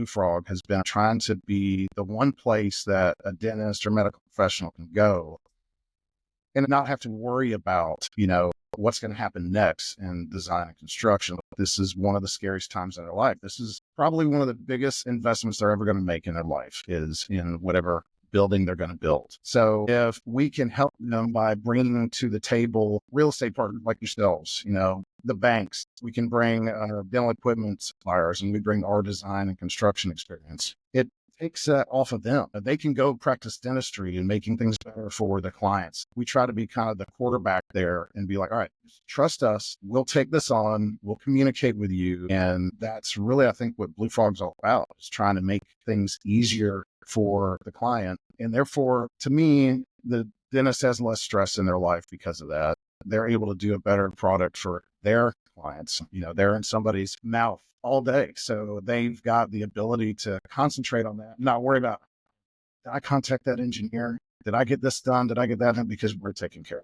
Blue Frog has been trying to be the one place that a dentist or medical professional can go and not have to worry about, what's going to happen next in design and construction. This is one of the scariest times in their life. This is probably one of the biggest investments they're ever going to make in their life, is in whatever building they're going to build. So if we can help them by bringing them to the table, real estate partners like yourselves, the banks, we can bring dental equipment suppliers, and we bring our design and construction experience. It takes that off of them. They can go practice dentistry and making things better for the clients. We try to be kind of the quarterback there and be like, all right, trust us. We'll take this on. We'll communicate with you. And that's really, I think, what Blue Frog's all about, is trying to make things easier for the client. And therefore, to me, the dentist has less stress in their life because of that. They're able to do a better product for their clients. They're in somebody's mouth all day. So they've got the ability to concentrate on that, not worry about, did I contact that engineer? Did I get this done? Did I get that done? Because we're taking care of it.